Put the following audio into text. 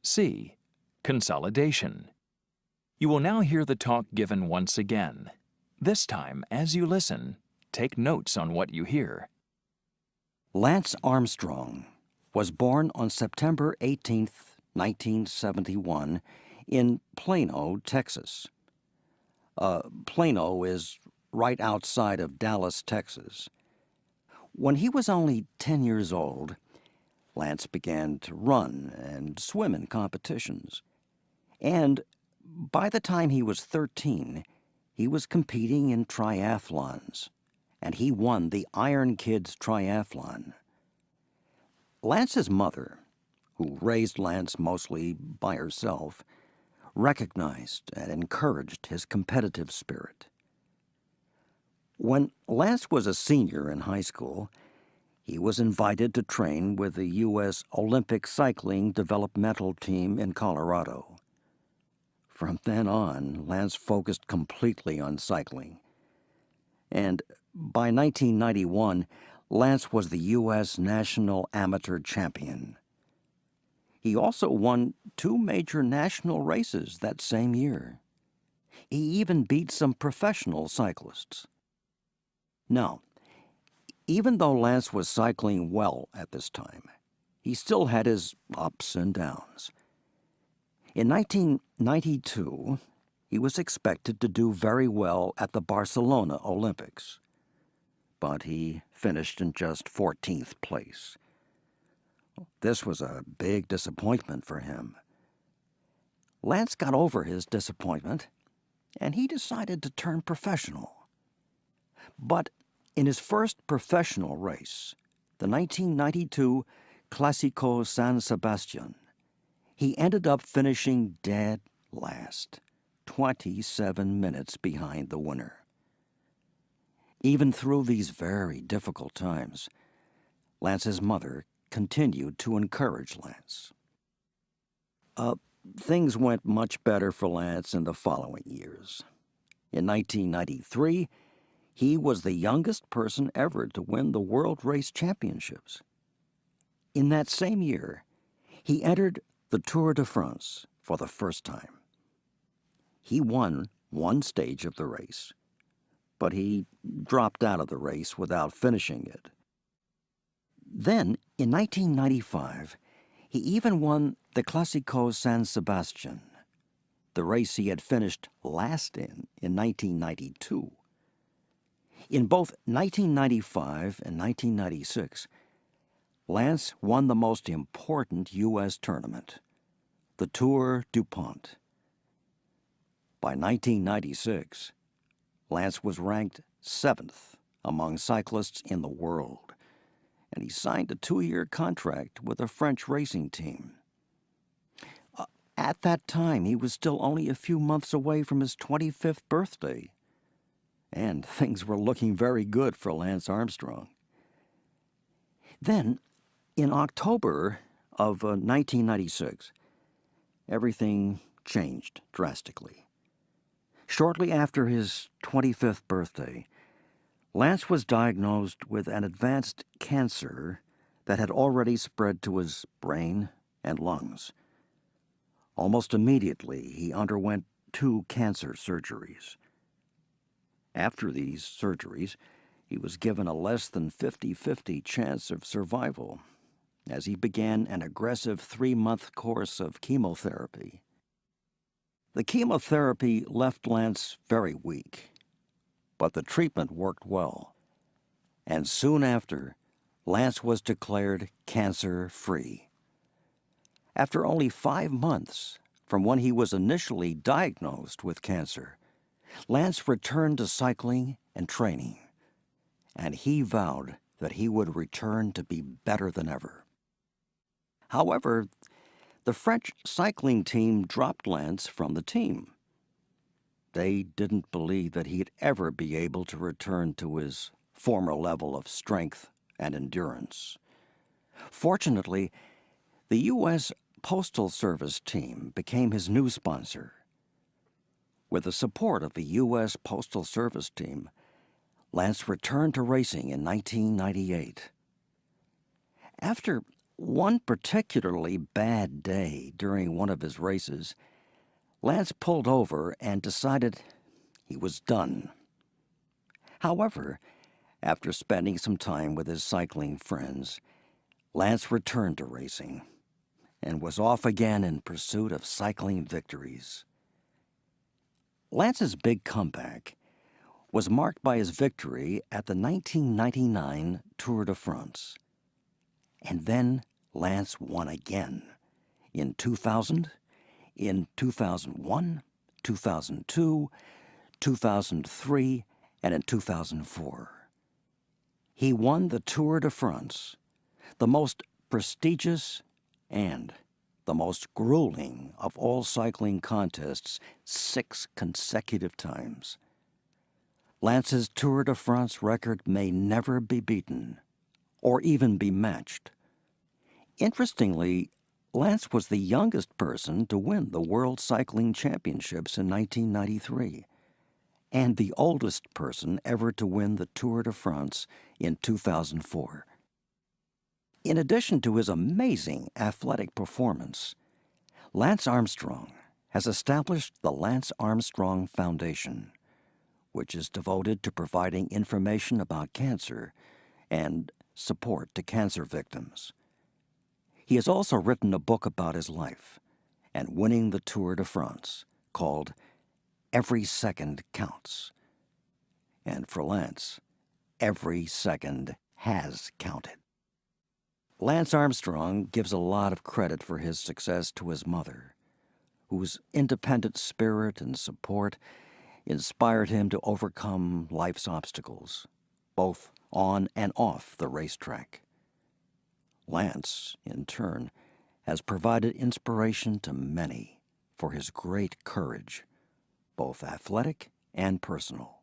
C. Consolidation. You will now hear the talk given once again. This time, as you listen, take notes on what you hear. Lance Armstrong was born on September 18, 1971, in Plano, Texas. Plano is right outside of Dallas, Texas. When he was only 10 years old, Lance began to run and swim in competitions. And by the time he was 13, he was competing in triathlons, and he won the Iron Kids Triathlon. Lance's mother, who raised Lance mostly by herself, recognized and encouraged his competitive spirit. When Lance was a senior in high school, he was invited to train with the U.S. Olympic Cycling Developmental Team in Colorado. From then on, Lance focused completely on cycling. And by 1991, Lance was the U.S. National Amateur Champion. He also won 2 major national races that same year. He even beat some professional cyclists. Now, even though Lance was cycling well at this time, he still had his ups and downs. In 1992, he was expected to do very well at the Barcelona Olympics, but he finished in just 14th place. This was a big disappointment for him. Lance got over his disappointment, and he decided to turn professional. But in his first professional race, the 1992 Clásico San Sebastián, he ended up finishing dead last, 27 minutes behind the winner. Even through these very difficult times, Lance's mother continued to encourage Lance. Things went much better for Lance in the following years. In 1993, he was the youngest person ever to win the World Race Championships. In that same year, he entered the Tour de France for the first time. He won one stage of the race, but he dropped out of the race without finishing it. Then, in 1995, he even won the Clásico San Sebastián, the race he had finished last in 1992. In both 1995 and 1996, Lance won the most important U.S. tournament, the Tour du Pont. By 1996, Lance was ranked 7th among cyclists in the world, and he signed a 2-year contract with a French racing team. At that time, he was still only a few months away from his 25th birthday, and things were looking very good for Lance Armstrong. Then, in October of 1996, everything changed drastically. Shortly after his 25th birthday, Lance was diagnosed with an advanced cancer that had already spread to his brain and lungs. Almost immediately, he underwent 2 cancer surgeries. After these surgeries, he was given a less than 50-50 chance of survival as he began an aggressive 3-month course of chemotherapy. The chemotherapy left Lance very weak, but the treatment worked well, and soon after, Lance was declared cancer-free. After only 5 months from when he was initially diagnosed with cancer, Lance returned to cycling and training, and he vowed that he would return to be better than ever. However, the French cycling team dropped Lance from the team. They didn't believe that he'd ever be able to return to his former level of strength and endurance. Fortunately, the U.S. Postal Service team became his new sponsor. With the support of the U.S. Postal Service team, Lance returned to racing in 1998. After One particularly bad day during one of his races, Lance pulled over and decided he was done. However, after spending some time with his cycling friends, Lance returned to racing and was off again in pursuit of cycling victories. Lance's big comeback was marked by his victory at the 1999 Tour de France. And then Lance won again in 2000, in 2001, 2002, 2003, and in 2004. He won the Tour de France, the most prestigious and the most grueling of all cycling contests, 6 consecutive times. Lance's Tour de France record may never be beaten or even be matched. Interestingly, Lance was the youngest person to win the World Cycling Championships in 1993 and the oldest person ever to win the Tour de France in 2004. In addition to his amazing athletic performance, Lance Armstrong has established the Lance Armstrong Foundation, which is devoted to providing information about cancer and support to cancer victims. He has also written a book about his life and winning the Tour de France called Every Second Counts. And for Lance, every second has counted. Lance Armstrong gives a lot of credit for his success to his mother, whose independent spirit and support inspired him to overcome life's obstacles, both on and off the racetrack. Lance, in turn, has provided inspiration to many for his great courage, both athletic and personal.